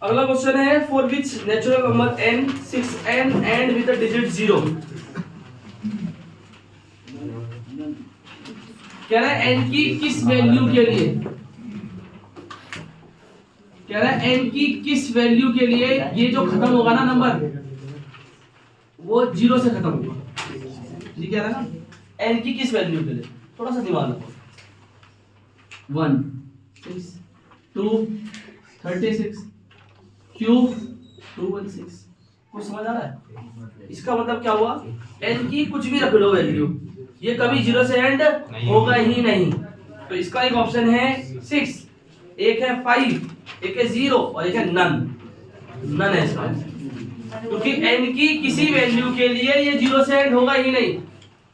अगला क्वेश्चन है for which natural number n 6n and with the digit 0। कह रहा है n की किस वैल्यू के लिए, कह रहा है n की किस वैल्यू के लिए ये जो खत्म होगा ना नंबर वो 0 से खत्म होगा। ये कह रहा है ना n की किस वैल्यू के लिए, थोड़ा सा दिमाग लगाओ। 1 6 2 36 क्यूब 216। कुछ समझ आ रहा है? इसका मतलब क्या हुआ, n की कुछ भी रख लो वैल्यू, ये कभी 0 से एंड होगा ही नहीं। तो इसका एक ऑप्शन है 6, एक है 5, एक है 0 और एक है नन है इसका। क्योंकि n की किसी वैल्यू के लिए ये 0 से एंड होगा ही नहीं।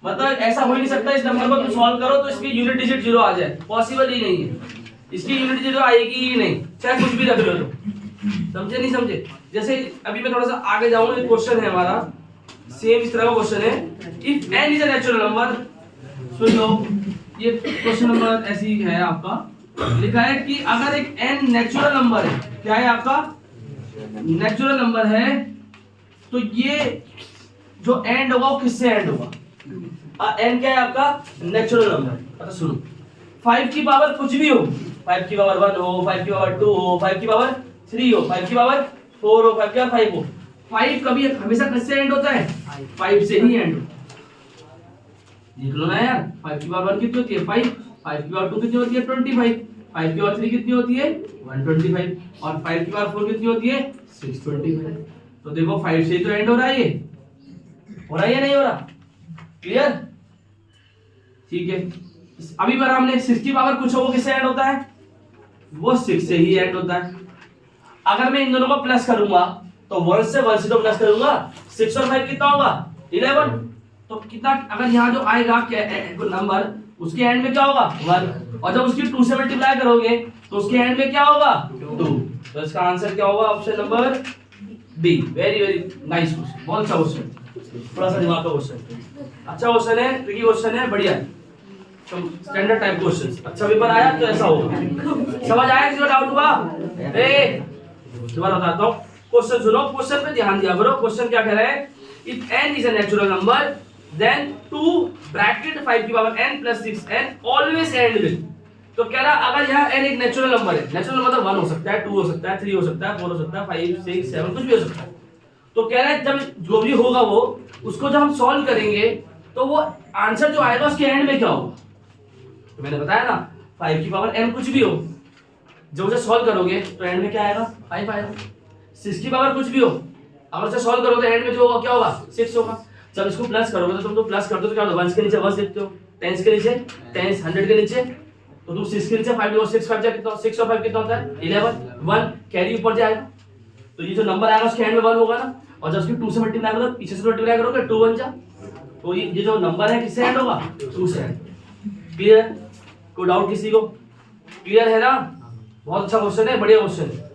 मतलब ऐसा हो ही नहीं सकता इस नंबर को तुम सॉल्व करो तो इसकी यूनिट डिजिट 0 आ जाए, पॉसिबल ही नहीं है। इसकी यूनिट 0 आएगी ही नहीं, चाहे कुछ भी रख लो। समझे नहीं समझे? जैसे अभी मैं थोड़ा सा आगे जाऊंगा, एक क्वेश्चन है हमारा सेम इस तरह का क्वेश्चन है, if n is a natural number. सुन लो, ये क्वेश्चन नंबर ऐसी है आपका, लिखा है कि अगर एक n नेचुरल नंबर है, क्या है आपका नेचुरल नंबर है, तो ये जो एंड होगा वो किससे एंड होगा? n क्या है आपका नेचुरल नंबर। अच्छा सुनो, 5 की पावर कुछ भी हो, 5 की पावर 1 हो, 5 की पावर 2 हो, 5 की पावर 3 हो, 5 की पावर 4 हो, 5 की पावर 5 हो, 5 कभी हमेशा किससे एंड होता है? 5 से ही एंड होता है। देख लो ना यार, 5 की पावर 1 कितनी होती है? 5, 5 की पावर 2 कितनी होती है? 25, 5 की पावर 3 कितनी होती है? 125 और 5 की पावर 4 कितनी होती है? 625। तो देखो 5 से ही तो एंड हो रहा है, ये हो रहा है या नहीं हो रहा? क्लियर? ठीक है, अभी पर हमने 6 की पावर कुछ हो वो किससे ऐड होता है? वो 6 से ही ऐड होता है। अगर मैं इन दोनों को प्लस करूंगा तो 1 से तो प्लस करूंगा, 6 और 5 कितना होगा? 11। तो कितना, अगर यहाँ जो आएगा नंबर उसके एंड में क्या होगा? 1। और जब उसकी 2 से मल्टीप्लाई करोगे तो उसके एंड में क्या होगा? 2। तो इसका आंसर क्या होगा? Option number B. Very very nice question, बहुत अच्छा क्वेश्चन, थोड़ा सा दिमाग का क्वेश्चन, अच्छा क्वेश्चन है, ट्रिकी क्वेश्चन है, बढ़िया स्टैंडर्ड टाइप क्वेश्चंस। अच्छा पेपर आया तो ऐसा होगा। समझ आया? किसी को डाउट हुआ? दोबारा बताता हूँ, क्वेश्चन सुनो, क्वेश्चन पे ध्यान दिया करो। क्वेश्चन क्या कह रहा है? If n is a natural number then 2 bracket 5 की power n plus 6n always end with. तो कह रहा अगर यहाँ n एक नेचुरल नंबर है, नेचुरल नंबर मतलब 1 हो सकता है, 2 हो सकता है, 3 हो सकता है, 4 हो सकता है, 5 6 7 कुछ भी हो सकता है। तो कह रहा है जब जो भी होगा वो उसको जब हम सॉल्व करेंगे तो वो आंसर जो आएगा उसके एंड में क्या होगा? तो मैंने बताया ना 5 की पावर n कुछ भी हो, जब उसे सॉल्व करोगे तो एंड में क्या आएगा? 5 आएगा। 6 की पावर कुछ भी हो, अगर उसे सॉल्व करोगे तो एंड में जो होगा क्या होगा? 6 होगा। जब इसको प्लस करोगे तो तुम तो प्लस करते हो तो क्या होगा? 1 के नीचे 1 लिखते हो, 10 के नीचे 10, 100 के नीचे तो तुम 6 के नीचे 5 लिखो, 6 5 कितना? 6 और 5 कितना होता है? 11। 1 कैरी ऊपर जाएगा तो ये जो नंबर आएगा उसके एंड में 1 होगा ना। और जब उसकी 2 से मल्टीप्लाई करोगे, पीछे से मल्टीप्लाई करोगे 2 1 जा, तो ये जो नंबर है किससे एंड होगा? 2 से एंड। क्लियर? कोई डाउट किसी को? क्लियर है ना? बहुत अच्छा क्वेश्चन है, बढ़िया क्वेश्चन है।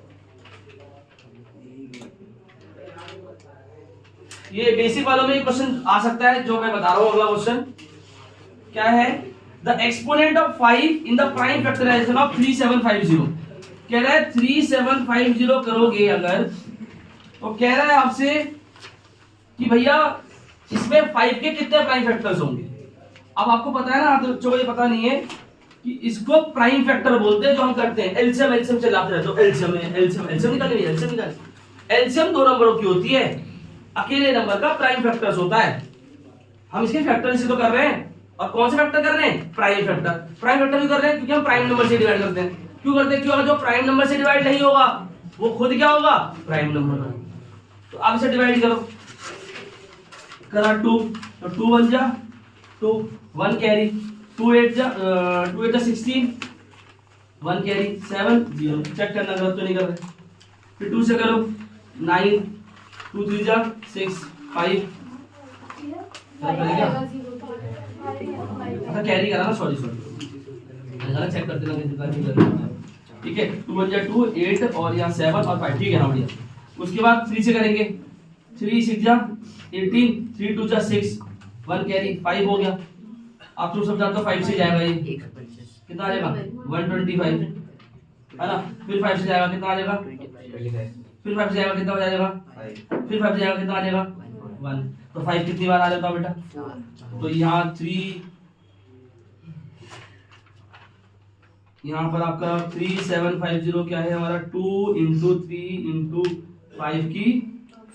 ये बेसिक वालों में ये क्वेश्चन आ सकता है जो मैं बता रहा हूं। अगला क्वेश्चन क्या है? The exponent of 5 in the prime factorisation of 3750। कह रहा है 3750 करोगे अगर, तो कह रहा है आपसे कि भैया इसमें 5 के कितने प्राइम फैक्टर्स होंगे। अब आपको पता है ना, तो बच्चों को ये पता नहीं है कि इसको प्राइम फैक्टर बोलते हैं जो हम करते हैं। एलसीएम चलाते रहते हो, एलसीएम निकालिए, एलसीएम 2 नंबरों की होती है, अकेले नंबर का प्राइम फैक्टर्स होता है। हम इसके फैक्टर से तो कर रहे हैं, और कौन से फैक्टर कर रहे हैं? Prime factor. प्राइम फैक्टर भी कर रहे हैं क्योंकि हम प्राइम नंबर से डिवाइड करते हैं। क्यों करते हैं? क्योंकि जो प्राइम नंबर से डिवाइड नहीं होगा वो खुद क्या होगा? Prime number. तो आप इसे डिवाइड करो, करा 2 तो 2 1 जा 2, 1 कैरी, 2 8 जा 16, 1 कैरी 7 0। चेक करना गलत तो नहीं कर रहे। फिर 2 से करो 9, 2 3 जा 6 5। अच्छा कैरी करा ना, सॉरी चेक करते ना, ठीक है। 2 1 जा 2 8 और यहाँ 7 और 5, ठीक है ना, बढ़िया। उसके बाद 3 से करेंगे, 3 6 जा 18, 3 2 जा 6, 1 कैरी 5 हो गया। आप तुम सब जानते हो 5 से जाएगा ये कितना आ जाएगा? 125 है ना। फिर 5 से जाएगा कितना आ जाएगा? फिर 5 से जाएगा कितना हो जाएगा 5, फिर 5 से जाएगा कितना आ जाएगा 1, तो 5 कितनी बार आ जाता है बेटा, तो यहाँ 3, यहाँ पर आपका 3750 क्या है हमारा 2 इंटू 3 इंटू 5 की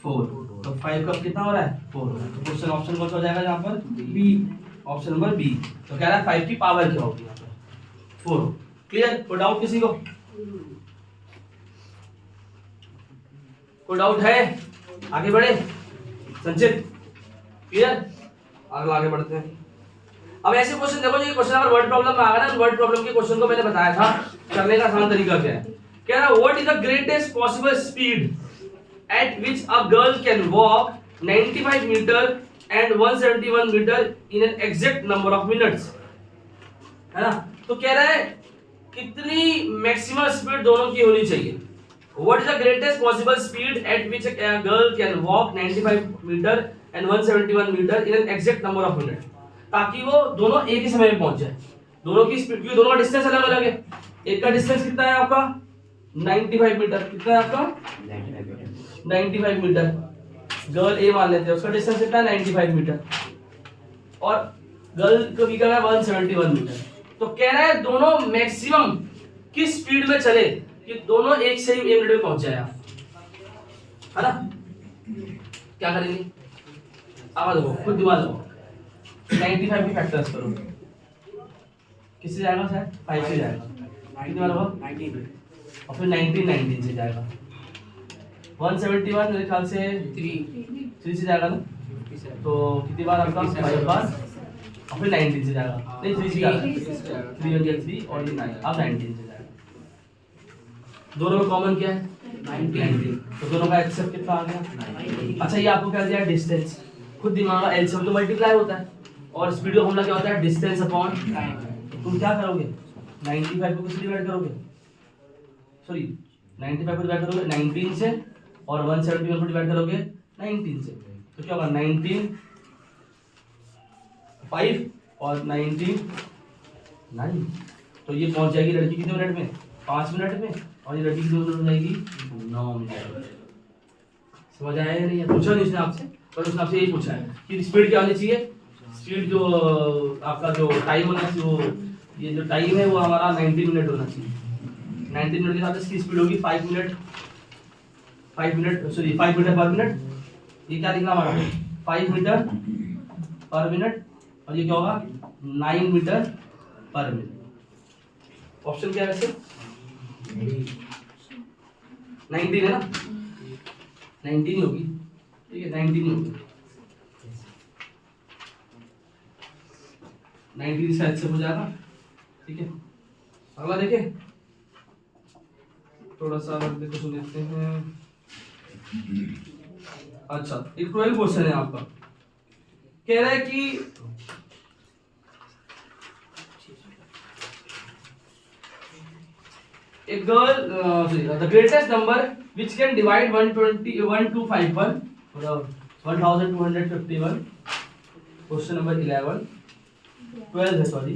4, तो 5 का कितना हो रहा है 4, तो क्वेश्चन ऑप्शन कौन सा हो जाएगा यहाँ पर बी, ऑप्शन नंबर बी। तो कह रहा है 5 की पावर क्या होगी यहाँ पर 4। क्लियर, कोई डाउट किसी को, कोई डाउट है, आगे बढ़े संचित, क्लियर, आगे बढ़ते हैं। अब ऐसे क्वेश्चन देखो, जो क्वेश्चन अगर वर्ड प्रॉब्लम में आ गया ना, वर्ड प्रॉब्लम के क्वेश्चन को मैंने बताया था करने का आसान तरीका क्या है। कह रहा what is the greatest possible speed at which a girl can walk 95 metre and 171 metre in an exact number of minutes, है ना। तो कह रहा है कितनी मैक्सिमम स्पीड दोनों की होनी चाहिए। What is the greatest possible speed at which a girl can walk 95 metre and 171 metre in an exact number of minutes, ताकि वो दोनों एक ही समय में पहुंच जाए। दोनों की स्पीड, क्योंकि दोनों का डिस्टेंस अलग अलग है। एक का डिस्टेंस कितना है आपका 95 मीटर, कितना है आपका 95 मीटर, गर्ल ए मान लेते हैं, उसका डिस्टेंस कितना है 95 मीटर, और गर्ल को भी करना है 171 मीटर। तो कह रहा है दोनों मैक्सिमम किस स्पीड में चले कि दोनों एक से ही 1 मिनट में पहुंच जाए, है ना। क्या करेंगे, आवाज दो, खुद दिमाग लगाओ, 95 की फैक्टर्स करो, किससे जाएगा सर 5 से जाएगा, कितनी बार होगा 19, और फिर 19 से जाएगा, 171 मेरे ख्याल से 3 से जाएगा ना, तो कितनी बार आपका 5 बार, और फिर 19 से जाएगा, नहीं 3 से जाएगा, 3 हो गया 3 और ये 9, अब 19 से जाएगा। दोनों में कॉमन क्या है 19, तो दोनों का एक्सेप्ट कितना आ गया। अच्छा ये आपको क्या दिया डिस्टेंस, खुद दिमाग का एलसीएम तो मल्टीप्लाई होता है, और स्पीड का फॉर्मूला क्या होता है डिस्टेंस अपॉन टाइम। तुम क्या करोगे 95 को किससे डिवाइड करोगे, सॉरी 95 को डिवाइड करोगे 19 से, और 171 को डिवाइड करोगे 19 से, तो क्या होगा 19 5 और 19 9, तो ये पहुंच जाएगी लड़की कितने मिनट में 5 मिनट में, और ये लड़की कितने मिनट में जाएगी 9 मिनट। समझ आया या नहीं, पूछा नहीं उसने आपसे, पर उसने आपसे यही पूछा है कि स्पीड क्या होनी चाहिए, स्पीड जो आपका जो टाइम होना चाहिए, वो ये जो टाइम है वो हमारा 90 मिनट होना चाहिए। 90 मिनट के साथ इसकी स्पीड होगी 5 मीटर पर मिनट, ये क्या लिखना हमारा 5 मीटर पर मिनट, और ये क्या होगा 9 मीटर पर मिनट। ऑप्शन क्या है वैसे 19 है ना, 19 होगी, ठीक है 19 होगी, 19 से अच्छा हो जाएगा, ठीक है। अगला देखे, थोड़ा सा देखो सुन लेते हैं। अच्छा एक 12 क्वेश्चन है आपका, कह रहा है कि a girl the greatest number which can divide 1251 1251, question number 12 है सॉरी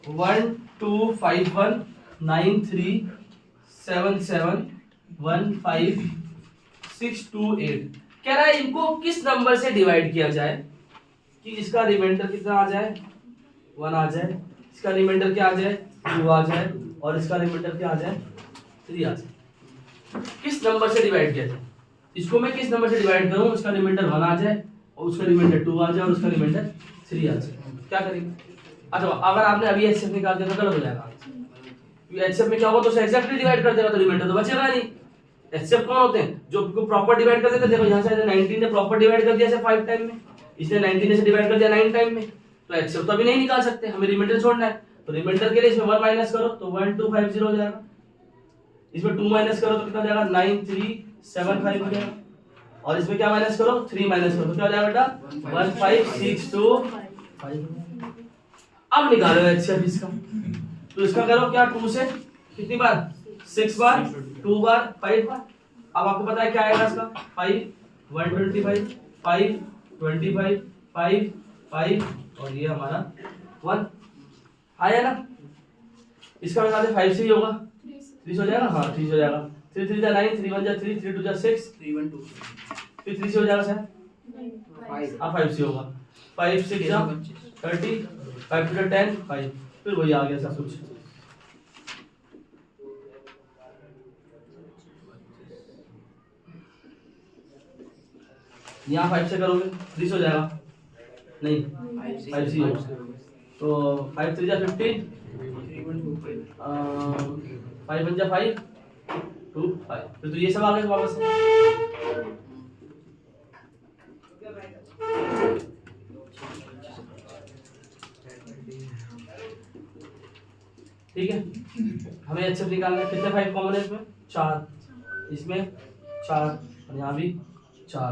1251 9377 15628। कह रहा है इनको किस नंबर से डिवाइड किया जाए कि इसका रिमाइंडर कितना आ जाए 1 आ जाए, इसका रिमाइंडर क्या आ जाए 2 आ जाए, और इसका रिमाइंडर क्या आ जाए 3 आ जाए। किस नंबर से डिवाइड किया जाए, इसको मैं किस नंबर से डिवाइड करूं उसका रिमाइंडर 1 आ जाए, और उसका रिमाइंडर 2 आ जाए, और उसका रिमाइंडर 3 आ जाए, क्या करेंगे। अच्छा अगर आपने अभी एचसीएफ निकाल दिया तो गलत हो जाएगा, क्योंकि एचसीएफ में क्या होगा तो एग्जैक्टली डिवाइड कर देगा, तो रिमाइंडर तो बचेगा नहीं। एचसीएफ कौन होते हैं जो प्रॉपर डिवाइड कर देते हैं, देखो यहाँ से 19 ने प्रॉपर डिवाइड कर दिया 5 टाइम में, इसने 19 से डिवाइड कर दिया 9 टाइम में, तो एचसीएफ तो अभी नहीं निकाल सकते, हमें रिमाइंडर छोड़ना है, तो रिमाइंडर के लिए इसमें 1 माइनस करो तो 1250 हो जाएगा, इसमें 2 माइनस करो तो कितना जाएगा 9375 हो जाएगा, और इसमें क्या माइनस करो 3 माइनस करो तो क्या हो जाएगा बेटा 15625। अब निकालो एचसीएफ इसका, तो इसका करो क्या 2 से कितनी बार 6 बार 2 बार 5 बार। अब आपको पता है क्या आएगा इसका 5 125 5 25 5 5 और ये हमारा 1 आया ना। इसका निकालते 5 से ही होगा 30 हो जाएगा, हाँ 30 हो जाएगा, 3 3 जा 9, 3 1 जा 3, 3 2 जा 6, 3 1 2 फिर 3 से हो जाएगा सर, 5 हाँ 5 से होगा, 5 6 जा 30, 5 2 10, 5, फिर वही आ गया सब कुछ। यहाँ 5 से करोगे 3 से हो जाएगा, नहीं 5 से होगा, तो 5 3 जा 15, 5 1 जा 5, 2 5, फिर तो ये सब आ गए वापस से। ठीक है, हमें एचएफ निकालना है, कितने 5 कॉमन है इसमें, 4, इसमें 4 और यहाँ भी 4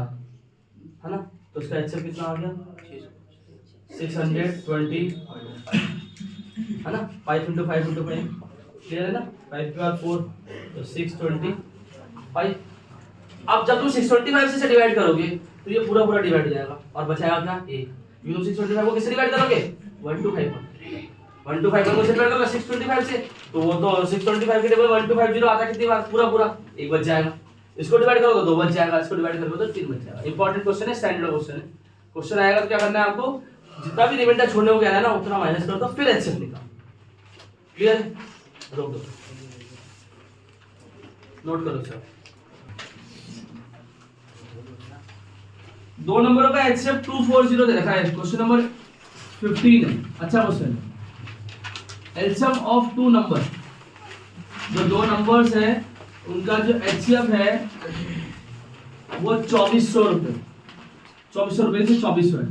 है ना, तो इसका एचएफ कितना आ गया 620 है ना, 5 × 5 × 5 क्लियर है ना, 5 के बाद 4 तो 625। अब जब तुम 625 से डिवाइड करोगे तो ये पूरा पूरा डिवाइड हो जाएगा और बचाएगा क्या a, क्योंकि तुम 625 को किससे डिवाइड करोगे 1 2 5 1 2 5 को किससे डिवाइड करोगे 625 से, तो वो तो 625 के टेबल 1250 आता है कितनी बार, पूरा पूरा एक बच जाएगा, इसको डिवाइड करोगे तो 2 बच जाएगा, इसको डिवाइड करोगे तो 3 बच जाएगा। इंपॉर्टेंट क्वेश्चन है, स्टैंडर्ड क्वेश्चन है, क्वेश्चन आएगा तो क्या करना है आपको, जितना भी रिमाइंडर छोड़ने को कह रहा है ना उतना माइनस कर दो, फिर एचएफ निकालो, क्लियर है, रोक दो, नोट करो सर। 2 नंबरों का एचएफ 240 दे रखा है, क्वेश्चन नंबर 15 है, अच्छा क्वेश्चन है। एलसीएम ऑफ 2 नंबर, जो 2 नंबर्स है उनका जो एचसीएफ है वो 2400 रुपए, 2400 रुपए से 2400 है।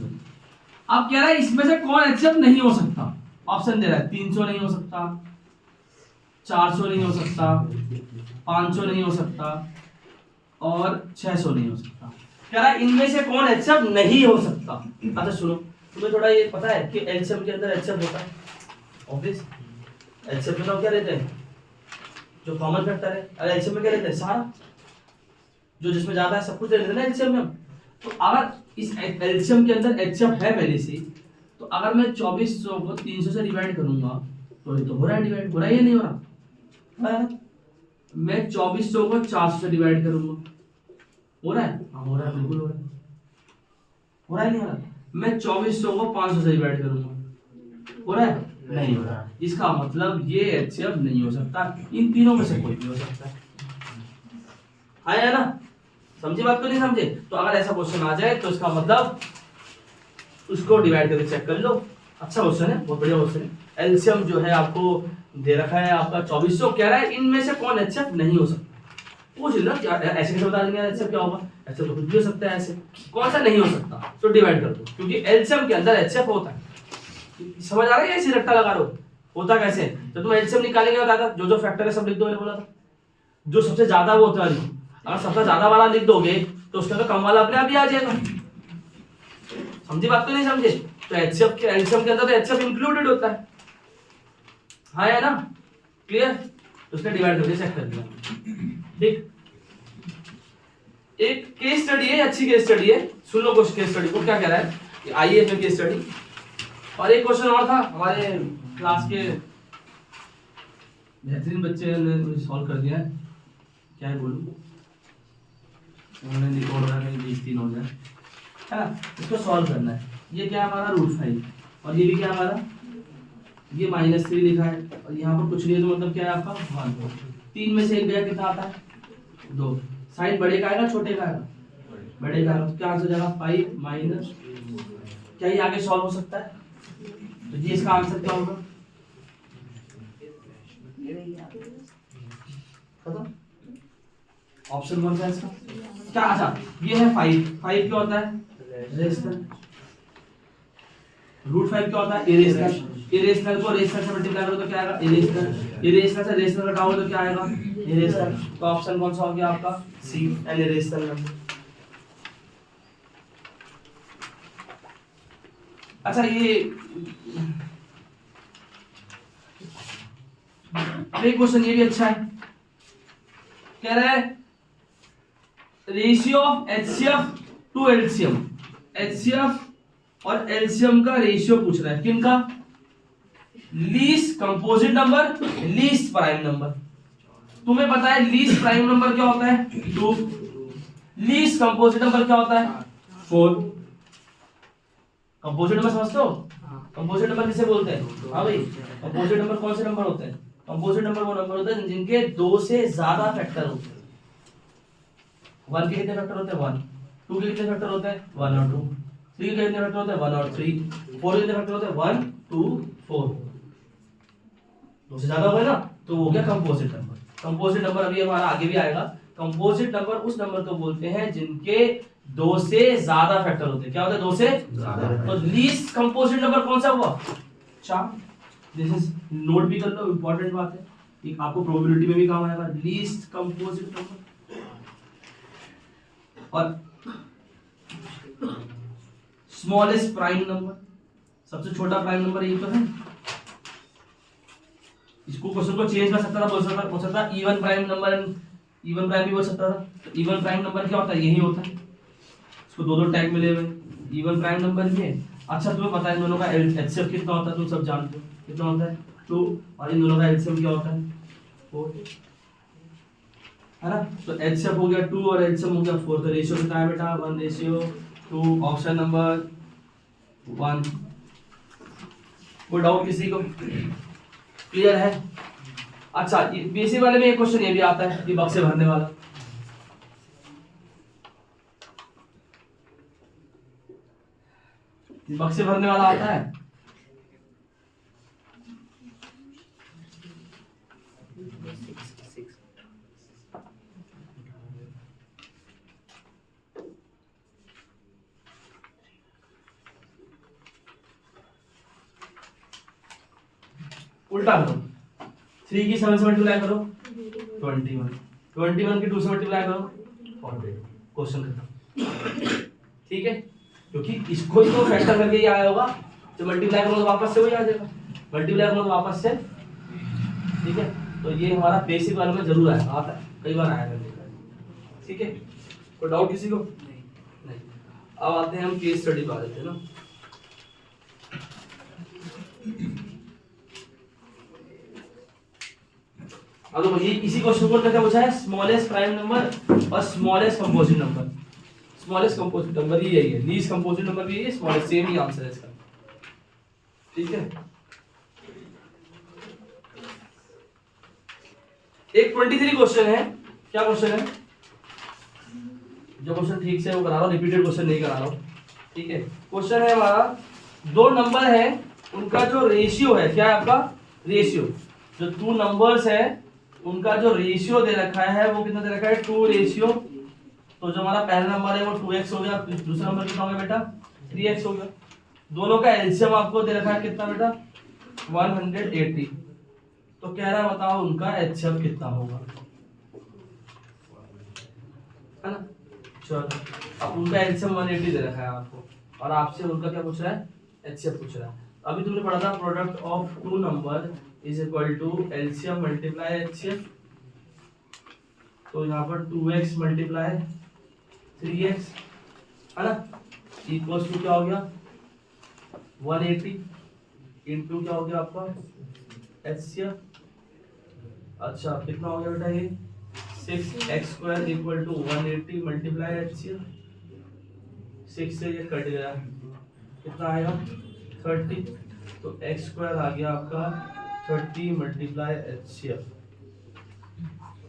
अब कह रहा है इसमें से कौन एचसीएफ नहीं हो सकता, ऑप्शन दे रहा है 300 नहीं हो सकता, 400 नहीं हो सकता, 500 नहीं हो सकता और 600 नहीं हो सकता। कह रहा है इनमें से कौन एचसीएफ नहीं हो सकता। अच्छा सुनो, तुम्हें थोड़ा ये पता है कि एलसीएम के अंदर एचसीएफ होता है, ऑब्वियस एलसीएम में तो क्या रहते हैं, जो कॉमन फैक्टर है, अरे एलसीएम में क्या रहता है, सारा जो जिसमें ज्यादा है सब कुछ रहता है ना एलसीएम में। तो अगर इस एलसीएम के अंदर एचसीएफ है पहले से, तो अगर मैं 2400 को 300 से डिवाइड करूंगा तो ये तो हो रहा है डिवाइड, हो रहा है या नहीं हो रहा, मैं 2400 को 400 से डिवाइड करूंगा, हो रहा है, हाँ हो रहा है, बिल्कुल हो रहा है, हो रहा है नहीं हो रहा, मैं 2400 को 500 से डिवाइड करूंगा, हो रहा है नहीं हो रहा, इसका मतलब ये एचसीएफ नहीं हो सकता, इन तीनों में से कोई भी हो सकता है, आया ना, समझी बात तो नहीं समझे। तो अगर ऐसा क्वेश्चन आ जाए तो इसका मतलब उसको डिवाइड करके चेक कर लो, अच्छा क्वेश्चन है, बहुत बढ़िया क्वेश्चन है। एलसीएम जो है आपको दे रखा है आपका 2400, कह रहा है इनमें से कौन एचसीएफ नहीं हो सकता, पूछ लो ऐसे कैसे बता देंगे एचसीएफ क्या होगा, ऐसे तो कुछ भी हो सकता है, ऐसे कौन सा नहीं हो सकता, तो डिवाइड कर दो, क्योंकि एलसीएम के अंदर एचसीएफ होता है, समझ आ रहा है, ऐसे रट्टा लगा रहे हो, होता कैसे, तो तुम एलसीएम निकालेंगे बताया था, जो फैक्टर है सब लिख दो, मैंने बोला था, जो सबसे ज्यादा वो होता है, अगर सबसे ज्यादा वाला लिख दोगे तो उसका तो कम वाला अपने आप ही आ जाएगा, समझी बात तो नहीं समझे। तो एचसीएफ के एलसीएम के अंदर तो एचसीएफ इंक्लूडेड होता है, हाँ है ना, क्लियर, तो उसने डिवाइड करके चेक कर दिया। ठीक, एक केस स्टडी है, अच्छी केस स्टडी है, सुन लो कुछ केस स्टडी को क्या कह रहा है कि आईएएफ में केस स्टडी। और एक क्वेश्चन और था हमारे क्लास के बेहतरीन बच्चे ने सॉल्व कर दिया है, क्या है बोलूं, उन्होंने रिकॉर्ड होगा कहीं 20-3 हो जाए, है ना, इसको सॉल्व करना है। ये क्या है हमारा √5 और ये भी क्या हमारा, ये -3 लिखा है और यहाँ पर कुछ नहीं है, तो मतलब क्या है आपका 1, 3 में से एक गया कितना आता है 2, साइन बड़े का आएगा छोटे का आएगा, बड़े का, तो क्या आंसर हो जाएगा 5 माइनस, क्या ये आगे सॉल्व हो सकता है, तो ये इसका आंसर क्या होगा, खत्म, ऑप्शन 1 है इसका क्या। अच्छा ये है 5 क्या होता है रेशनल, √5 क्या होता है इरेशनल, इरेशनल को रेशनल से मल्टीप्लाई करो तो क्या आएगा इरेशनल, इरेशनल से रेशनल घटाओ तो क्या आएगा इरेशनल, तो ऑप्शन कौन सा हो गया आपका सी, एन इरेशनल नंबर। अच्छा ये क्वेश्चन ये भी अच्छा है, कह रहा है ratio of HCF to LCM, HCF और एलसीएम का रेशियो पूछ रहा है, किनका, least composite number least prime number, तुम्हें पता है लीस्ट प्राइम नंबर क्या होता है 2, लीस्ट कंपोजिट नंबर क्या होता है 4। कंपोजिट नंबर समझते हो? कंपोजिट नंबर किसे बोलते हैं? हाँ भाई, कंपोजिट नंबर कौन से नंबर होते हैं? कंपोजिट नंबर वो नंबर होते हैं जिनके 2 से ज्यादा फैक्टर होते हैं। 1 के कितने फैक्टर होते हैं? 1। 2 के कितने फैक्टर होते हैं? 1 और 2। 3 के कितने फैक्टर होते हैं? 1 और 3। 4 के कितने फैक्टर होते हैं? 1 2 4। 2 से ज्यादा हुआ ना, तो वो क्या कंपोजिट नंबर। कंपोजिट नंबर अभी हमारा आगे भी आएगा। कंपोजिट नंबर उस नंबर को बोलते हैं जिनके 2 से ज्यादा फैक्टर होते हैं। क्या होता है? 2 से ज्यादा। तो लीस्ट कंपोजिट नंबर कौन सा हुआ? 4। दिस इज नोट भी कर लो, इंपॉर्टेंट बात है, एक आपको प्रोबेबिलिटी में भी काम आएगा। लीस्ट कंपोजिट नंबर और स्मॉलेस्ट प्राइम नंबर, सबसे छोटा प्राइम नंबर यही तो है। इसको क्वेश्चन को चेंज कर सकता था, बोल सकता even prime number, even prime भी बोल सकता था। तो इवन प्राइम नंबर क्या होता है? यही होता है। इसको दो टैग मिले हुए, इवन प्राइम नंबर भी है। अच्छा, तुम्हें पता है इन दोनों का एचसीएफ कितना होता है? तुम सब जानते हो कितना होता है? 2। और इन दोनों का एचसीएफ क्या होता है? 4, है ना? तो एचसीएफ हो गया 2 और एचसीएफ हो गया 4। तो रेशियो कितना है बेटा? 1:2। Option number 1। कोई डाउट किसी को? क्लियर है? अच्छा, बेसिक वाले में एक क्वेश्चन ये भी आता है, ये बक्से भरने वाला। बक्से भरने वाला आता है। उल्टा करो, 3 की 7 से मल्टीप्लाई करो 21, 21 की 2 से मल्टीप्लाई करो 40। क्वेश्चन खत्म। ठीक है, क्योंकि इसको ही तो फैक्टर करके ही आया होगा। तो मल्टीप्लाई करो तो वापस से वही आ जाएगा, मल्टीप्लाई करो तो वापस से। ठीक है, तो ये हमारा बेसिक वालों में जरूर आएगा, आता है, कई बार आया है। ठीक है, कोई डाउट किसी को? नहीं। अब आते हैं हम केस स्टडी पे, आ जाते हैं ना। अब तो ये इसी क्वेश्चन को क्या पूछा है? स्मॉलेस्ट प्राइम नंबर और smallest composite number. Smallest composite number ही यही है, लीस्ट कंपोजिट नंबर भी यही है, स्मॉलेस्ट, सेम ही आंसर है इसका। ठीक है, एक 23 क्वेश्चन है। क्या क्वेश्चन है? जो क्वेश्चन ठीक से वो करा रहा हूं, रिपीटेड क्वेश्चन नहीं करा रहा हूं। ठीक है, क्वेश्चन है हमारा, 2 नंबर है, उनका जो रेशियो है, क्या है आपका? रेशियो। जो 2 नंबर्स है उनका जो रेशियो दे रखा है वो कितना दे रखा है? 2 रेशियो। तो जो हमारा पहला नंबर है वो 2x हो गया, दूसरा नंबर कितना हो गया बेटा? 3x हो गया। दोनों का एलसीएम आपको दे रखा है कितना बेटा? 180। तो कह रहा है बताओ उनका एचसीएफ कितना होगा, है ना? चलो, अब उनका एलसीएम 180 दे रखा है आपको, और आपसे उनका क्या पूछ रहा है? एचसीएफ पूछ रहा है। अभी तुमने पढ़ा था product of 2 number is equal to LCM multiply HCF. तो यहाँ पर 2x मल्टीप्लाई 3x, है ना, इक्वल्स टू क्या हो गया? 180 इंटू क्या हो गया आपका? एचसीएफ। अच्छा, कितना हो गया बेटा ये? 6x² equal to 180 multiply HCF. 6 से ये कट गया, कितना आएगा? 30। तो x² आ गया आपका 30 मल्टीप्लाई एचसीएफ।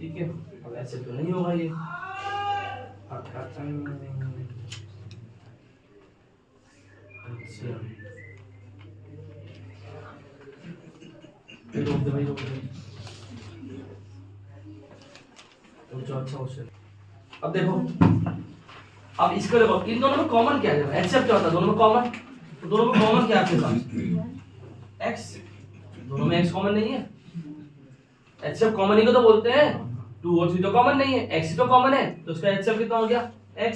ठीक है, अब ऐसे तो नहीं होगा ये। अच्छा क्वेश्चन। अब देखो, अब इसको देखो, इन दोनों में कॉमन क्या है? एचसीएफ क्या होता है दोनों में कॉमन? तो दोनों में कॉमन क्या है आपके पास? x। दोनों में x कॉमन नहीं है, एचसीएफ कॉमन ही को तो बोलते हैं। 2 और 3 तो कॉमन नहीं है, x तो कॉमन है, तो उसका एचसीएफ कितना हो गया? x।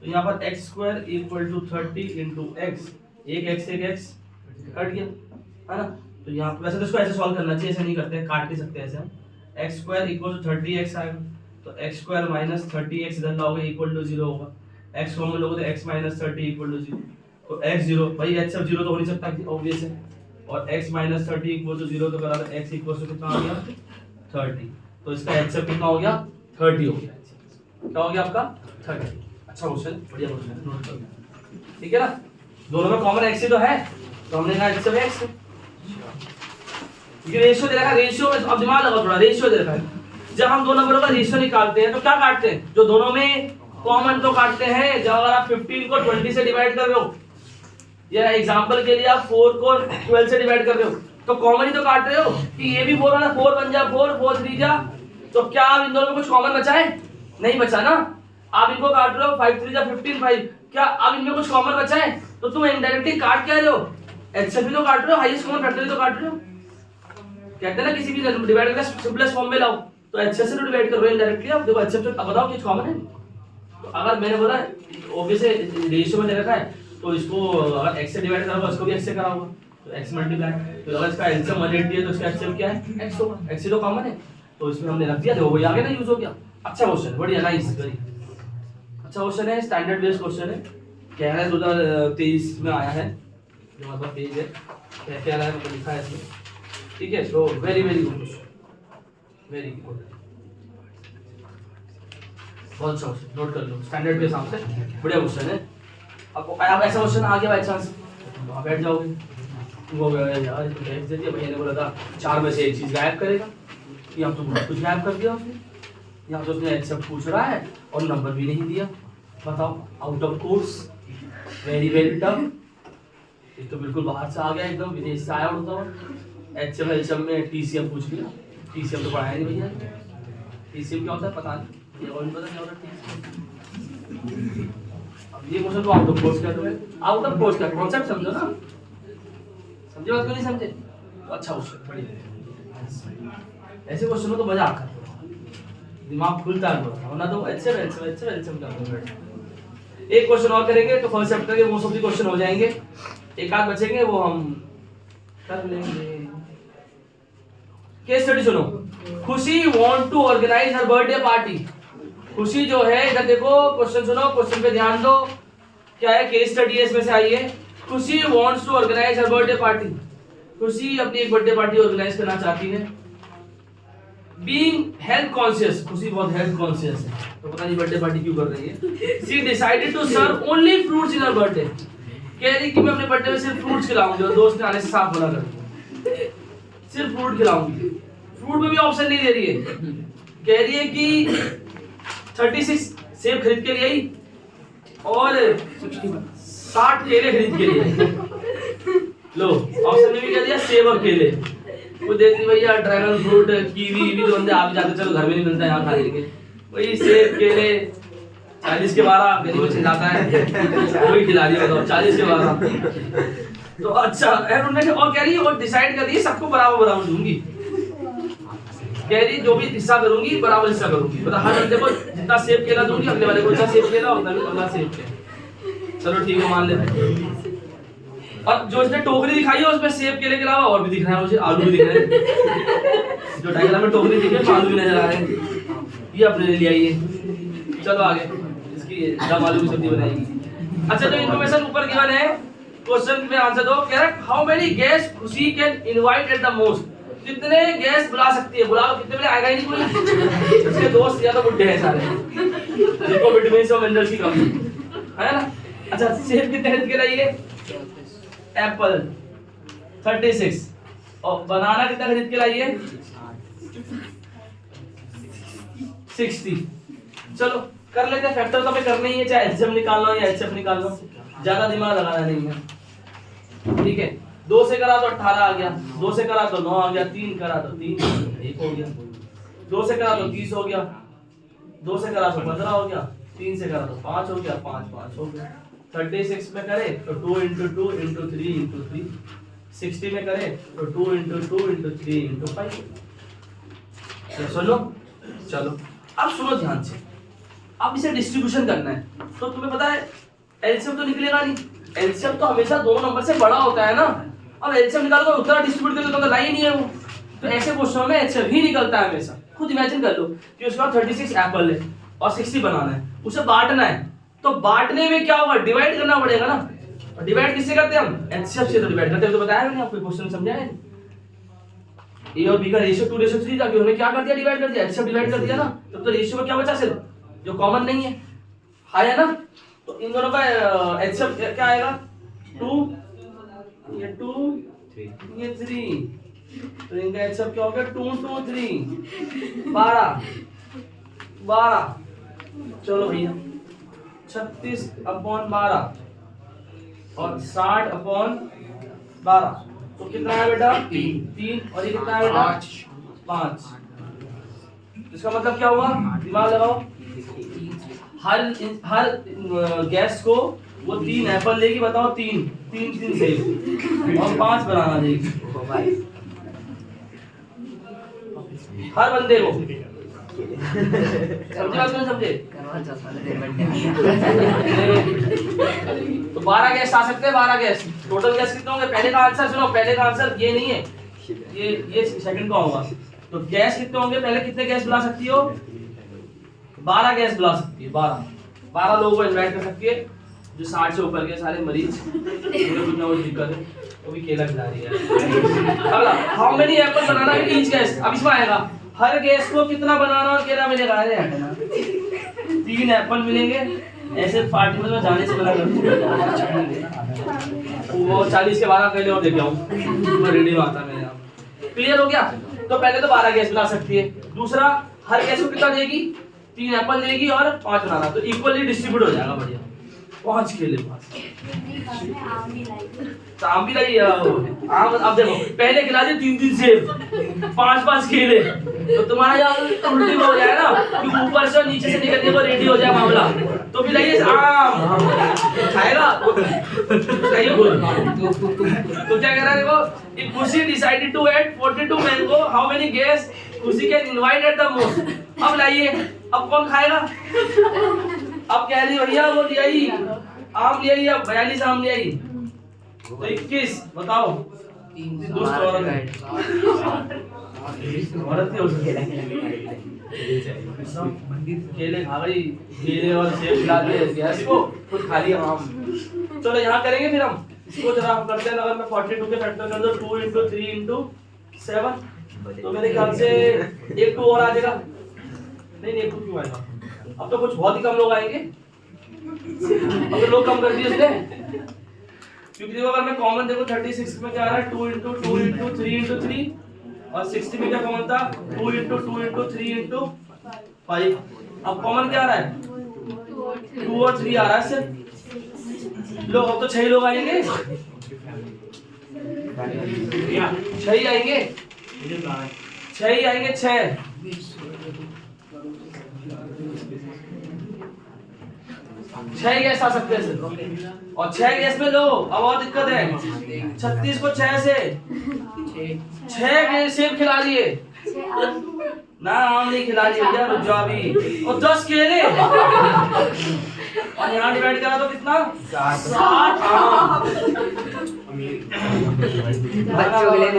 तो यहाँ पर x² equal to 30 into x, एक x कट गया, है ना? तो यहाँ पर वैसे तो इसको ऐसे सॉल्व करना चाहिए, ऐसे नहीं करते हैं, काट नहीं सकते ऐसे हम। x² इक्वल टू 30x आएगा, तो x² माइनस 30x इधर लाओगे इक्वल टू 0 होगा। x कॉमन लोगे तो x माइनस 30 इक्वल टू 0। तो x 0, भाई h सब 0 तो हो नहीं सकता, ऑब्वियस है। और x माइनस 30 इक्वल टू 0 तो करा, x इक्वल टू कितना आ गया? 30। तो इसका एचसीएफ कितना हो गया 30 हो गया। क्या हो गया आपका 30। अच्छा क्वेश्चन, बढ़िया क्वेश्चन, नोट कर लो। ठीक है ना, दोनों में कॉमन एक्स ही तो है, तो हमने कहा एचसीएफ एक्स। ये रेशियो दे रखा है, रेशियो में अब दिमाग लगाओ थोड़ा, रेशियो दे रखा है। जब हम दो नंबरों का रेशियो निकालते हैं तो क्या काटते हैं, जो दोनों में कॉमन तो काटते हैं। जब अगर आप 15 को 20 से डिवाइड कर रहे हो, या एग्जांपल के लिए आप 4 को 12 से डिवाइड कर रहे हो, तो कॉमन ही तो काट रहे हो कि ये भी 4 वाला 4 बन जा 4 4 3 जा। तो क्या आप इन दोनों में कुछ कॉमन बचा है? नहीं बचा ना। आप इनको काट रहे हो 5 3 जा 15 5, क्या अब इनमें कुछ कॉमन बचा है? तो तुम इनडायरेक्टली काट क्या रहे हो, एचसीएफ तो काट रहे हो, हाईएस्ट कॉमन फैक्टर तो काट रहे हो। कहते हैं ना किसी भी डिवाइड करके सिंपलेस्ट फॉर्म में लाओ, तो एचसीएफ से डिवाइड कर रहे हो इनडायरेक्टली। आप देखो एचसीएफ तो बताओ कि कॉमन है। तो अगर मैंने बोला ऑब्वियसली रेशियो में दे रखा है, तो इसको अगर x से डिवाइड करोगे इसको भी x से कराओगे, तो x मल्टीप्लाई। तो अगर इसका एलसीएम 180 है तो इसका एचसीएफ क्या है, x होगा। x तो कॉमन है, तो इसमें हमने रख दिया, देखो वही आगे ना यूज हो गया। अच्छा क्वेश्चन, बढ़िया, नाइस, वेरी अच्छा क्वेश्चन है, स्टैंडर्ड बेस्ड क्वेश्चन है। कह रहा है 2023 में आया है, जो मतलब पेज है क्या रहा है मतलब लिखा है इसमें। ठीक है, तो very very good question, very good, बहुत अच्छा क्वेश्चन, नोट कर लो, स्टैंडर्ड के हिसाब से बढ़िया क्वेश्चन है। अब ऐसा क्वेश्चन आ गया बाय चांस, आप बैठ जाओगे, वो यार भेज दे दिया भैया ने बोला था 4 में से एक चीज गायब करेगा, या तो बहुत कुछ गायब कर दिया उसने, या तो उसने एक्सेप्ट पूछ रहा है और नंबर भी नहीं दिया। बताओ, out of course, very very tough. ये तो बिल्कुल बाहर से आ गया, एकदम विदेश से आया होता है। एचएम में टीसीएम पूछ लिया, टीसीएम तो पढ़ाया नहीं भैया। टीसीएम क्या होता है पता नहीं, ये और नहीं पता क्या होता है टीसीएम। अब ये क्वेश्चन तो आउट ऑफ कोर्स का, तो आउट ऑफ कोर्स का कॉन्सेप्ट समझो ना, समझे बात को नहीं समझे? तो अच्छा क्वेश्चन, बढ़िया, ऐसे क्वेश्चन में तो मजा आता है, दिमाग खुलता है थोड़ा, वरना तो एचएम का। एक क्वेश्चन और करेंगे तो फर्स्ट चैप्टर के वो सब भी क्वेश्चन हो जाएंगे, एक आध बचेंगे वो हम कर लेंगे। केस स्टडी सुनो, Khushi want to organise her birthday party. Khushi जो है, इधर देखो, क्वेश्चन सुनो, क्वेश्चन पे ध्यान दो, क्या है, केस स्टडी है, इसमें से आई है। Khushi wants to organise her birthday party. खुशी अपनी एक बर्थडे पार्टी ऑर्गेनाइज करना चाहती है। बीइंग हेल्थ कॉन्शियस, खुशी बहुत हेल्थ कॉन्शियस है, तो पता नहीं बर्थडे पार्टी क्यों कर रही है। She decided to serve only fruits in her birthday. कह रही कि मैं अपने बर्थडे में सिर्फ फ्रूट्स खिलाऊंगी, और दोस्त ने आने से साफ मना कर दिया, सिर्फ फ्रूट खिलाऊंगी। फ्रूट में भी ऑप्शन नहीं दे रही है, कह रही है कि 36 सेब खरीद के लिए आई और 60 केले खरीद के लिए। लो, ऑप्शन में भी कह दिया सेब और केले। वो देती भैया ड्रैगन फ्रूट, कीवी भी तो बंदे आप जाते, चलो घर में नहीं मिलता, यहाँ खा लेंगे। वही सेब केले 40 के 12 गरीब चिल्लाता है, वही खिला रही है, बताओ 40 के 12। तो अच्छा, और कह रही है और डिसाइड कर रही है सबको बराबर बराबर दूंगी। कह रही जो भी हिस्सा करूंगी बराबर हिस्सा करूंगी, मतलब हर बंदे को जितना सेब केला दूंगी, अगले वाले को जितना सेब केला उतना भी अगला सेब केला। चलो ठीक है, मान लेते हैं। और जो इसने टोकरी दिखाई है उसमें सेब केले के अलावा और भी दिख रहा है मुझे, आलू भी दिख रहे हैं। जो डायग्राम में टोकरी दिखी है आलू भी नजर आ रहे हैं, ये अपने लिए आई है। चलो आगे, इसकी दम आलू की सब्जी बनाएगी। अच्छा, जो इन्फॉर्मेशन ऊपर गिवन है, क्वेश्चन में आंसर दो। कह रहा है हाउ मेनी गेस्ट खुशी can invite at the most. कितने गेस्ट बुला सकती है, बुलाओ, कितने बजे आएगा ही नहीं कोई। इसके दोस्त या तो बुड्ढे हैं सारे, जिनको विटामिन और मिनरल्स की कमी है ना। अच्छा, सेब कितने खरीद के लाइए, एप्पल 36, और बनाना कितना खरीद के लाइए 60। चलो कर लेते हैं, फैक्टर तो हमें करना ही है, चाहे एचएम निकालना हो या एचएफ निकालना हो, ज्यादा दिमाग लगाना नहीं है। ठीक है, 2 से करा तो 18 आ गया, 2 से करा तो 9 आ गया, 3 करा तो 3 1 हो गया, 2 से करा तो 30 हो गया, 2 से करा तो 15 हो गया, 3 से करा तो 5 हो गया, 5 5 हो गया। 36 में करे तो 2 × 2 × 3 × 3, 60 में करे तो 2 × 2 × 3 × 5। सुनो, चलो अब सुनो ध्यान से, अब इसे डिस्ट्रीब्यूशन करना है। तो तुम्हें पता है एलसीएम तो निकलेगा नहीं, एलसीएम तो हमेशा 2 नंबर से बड़ा होता है ना। अब एलसीएम निकाल कर उतना डिस्ट्रीब्यूट करके तो लाई नहीं है वो, तो ऐसे क्वेश्चनों में एलसीएम ही निकलता है हमेशा। खुद इमेजिन कर लो कि उसके बाद 36 एप्पल है और 60 बनाना है, उसे बांटना है, तो बांटने में क्या होगा, डिवाइड करना पड़ेगा ना। और डिवाइड किससे करते हैं हम, एचसीएफ से तो डिवाइड करते हैं, तो बताया मैंने आपको, क्वेश्चन समझा है। ए और बी का रेशियो 2:3 था, हमने क्या कर दिया, डिवाइड कर दिया, सब डिवाइड कर दिया ना, तब तो रेशियो में क्या बचा सिर्फ जो कॉमन नहीं है, है ना। तो इन दोनों का एचसीएफ क्या आएगा, 2 ये 2 ये 3, तो इनका एचसीएफ क्या हो गया, 2 2 3 12। चलो भैया 36/12 और 60/12, तो कितना है बेटा, 3 और ये कितना है बेटा, 5। इसका मतलब क्या हुआ, दिमाग लगाओ, हर गैस को वो 3 एप्पल लेगी, बताओ 3 सेब और 5 बनाना देगी हर बंदे को। समझे बात, नहीं समझे? तो 12 गैस आ सकते हैं, 12 गैस। टोटल गैस कितने होंगे, पहले का आंसर सुनो, पहले का आंसर ये नहीं है, ये सेकंड का होगा। तो गैस कितने होंगे, पहले कितने गैस बुला सकती हो, 12 गैस बुला सकती है, 12 लोगों को इनवाइट कर सकती है, जो 60 से ऊपर के सारे मरीज, कुछ ना कुछ दिक्कत है, वो भी केला खिला रही है। अगला, how many apple banana with each gas, अब इसमें आएगा हर गैस को कितना बनाना और केला मिलेगा, अरे 3 एप्पल मिलेंगे, ऐसे पार्टी में जाने से बना कर वो 40 के 12 केले और लेके आऊं, मैं रेडी आता मेरे यहाँ। क्लियर हो गया? तो पहले तो 12 गैस बना सकती है, दूसरा हर गैस को कितना देगी, 3 एप्पल देगी और 5 बनाना, तो इक्वली डिस्ट्रीब्यूट हो जाएगा, बढ़िया। 5 केले, 5 आम भी लाई, आम अब देखो पहले खिला दिए 3 सेब, 5 केले, तो तुम्हारा यार उल्टी हो जाएगा ना, कि ऊपर से और नीचे से निकलने को रेडी हो जाए मामला, तो फिर लाइए आम खाएगा, सही बोल। तो क्या कह रहा है देखो, if Khushi decided to add 42 mango, how many guests Khushi can invite at the most? अब लाइए, अब कौन खाएगा, अब कह रही भैया वो ले आई आम, ले आई, अब 42 आम ले आई, तो 21 बताओ, दोस्त औरत है, औरत नहीं हो सकती, केले खा गई, केले और सेब खिला दिए गैस को, खुद खा लिया आम। चलो यहाँ करेंगे फिर हम इसको, जरा हम करते हैं, अगर मैं 42 के फैक्टर कर दूं 2 × 3 × 7, तो मेरे ख्याल से 1 2 और आ जाएगा, नहीं 1 2 क्यों आएगा, अब तो कुछ बहुत ही कम लोग आएंगे, अब तो लोग कम कर दिए उसने, क्योंकि देखो अगर मैं कॉमन देखो 36 में क्या आ रहा है, 2 × 2 × 3 × 3, और 60 में क्या कॉमन था, 2 × 2 × 3 × 5, अब कॉमन क्या आ रहा है, 2 और 3 आ रहा है सिर्फ, लोग अब तो 6 लोग आएंगे, 6 ही आएंगे, 6 ही आएंगे, 6 गैस आ सकते हैं सिर्फ, और 6 गैस में लो, अब और दिक्कत है, 36 को 6 से 6 सेब खिला लिए ना, आम नहीं खिला लिए भैया, रुक जाओ अभी, और 10 केले, और यहाँ डिवाइड करा तो कितना, 60 बच्चों के लिए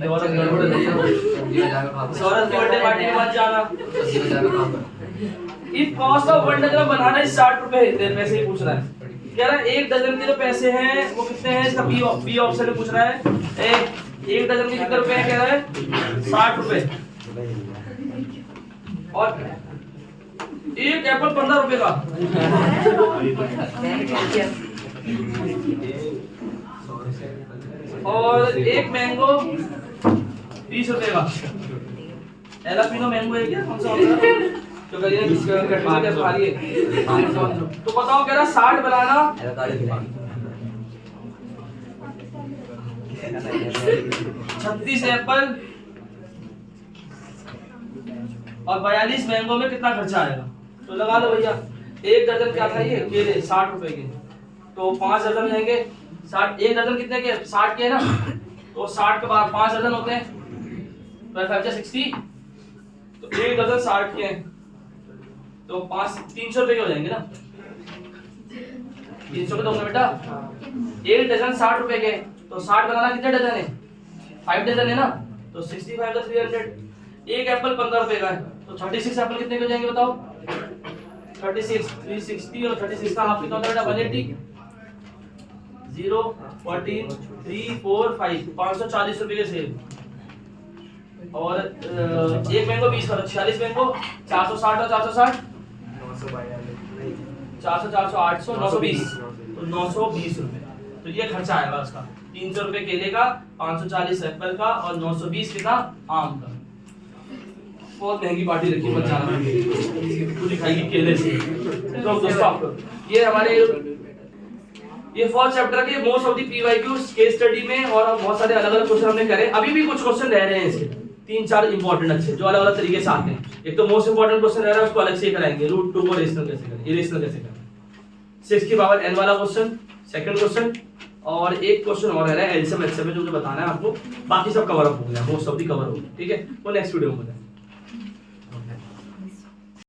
औरत के बर्थडे पार्टी के बाद जाना। इफ कॉस्ट ऑफ 1 डजन बनाना है 60 रुपए, वैसे ही पूछ रहा है, कह रहा है 1 डजन के जो पैसे हैं वो कितने हैं, इसका बी ऑप्शन में पूछ रहा है, 1 डजन के कितने रुपए हैं, कह रहा है 60 रुपए, और 1 एप्पल 15 रुपए का, और 1 मैंगो 20 रुपए का, एलापिनो मैंगो है क्या, कौन सा होता है, तो करिए खा लिए, तो बताओ कह रहा 60 बनाना, 36 एप्पल और 42 मैंगो में कितना खर्चा आएगा, तो लगा लो भैया, 1 दर्जन क्या था ये केले 60 रुपए के, तो 5 दर्जन लेंगे, 60, 1 दर्जन कितने के, 60 के ना, तो 60 के बाद 5 दर्जन होते हैं, 5 60, तो 1 दर्जन 60 के हैं, तो 300 रुपए के हो जाएंगे ना, 300 के दोगे बेटा, 1 डजन 60 रुपए के, तो 60 बनाना कितने डजन है, 5 डजन है ना, तो 65 का 300, 1 एप्पल 15 रुपए का है, तो 36 एप्पल कितने के हो जाएंगे बताओ, 36 360, और 36 का हाफ कितना होता है बेटा, 180, 0 14 3 4 5 540 रुपए के सेब। और एक मैंगो 20 का, 46 मैंगो 460 और 460 400 400 800 920, तो 920 रुपए। तो ये खर्चा आएगा उसका, 300 रुपए केले का, 540 एप्पल का और 920 का आम का। बहुत महंगी पार्टी रखी, मत जाना, पूरी खाएगी केले से। तो दोस्तों ये हमारे ये फर्स्ट चैप्टर के most of the PYQs case study में, और बहुत सारे अलग अलग क्वेश्चन हमने करे। अभी भी कुछ क्वेश्चन रह रहे हैं इसके, 3-4 इंपॉर्टेंट अच्छे जो अलग अलग तरीके से आते हैं। एक तो मोस्ट इंपॉर्टेंट क्वेश्चन रह रहा है, उसको अलग से ही कराएंगे, रूट 2 को रेशनल कैसे करें, इरेशनल कैसे करें, 6 की पावर n वाला क्वेश्चन, सेकंड क्वेश्चन, और एक क्वेश्चन और रह रहा है एलसीएम में जो बताना है आपको। बाकी सब कवर अप हो गया, मोस्ट ऑफ द कवर हो गया, ठीक है। वो नेक्स्ट वीडियो में बताएं।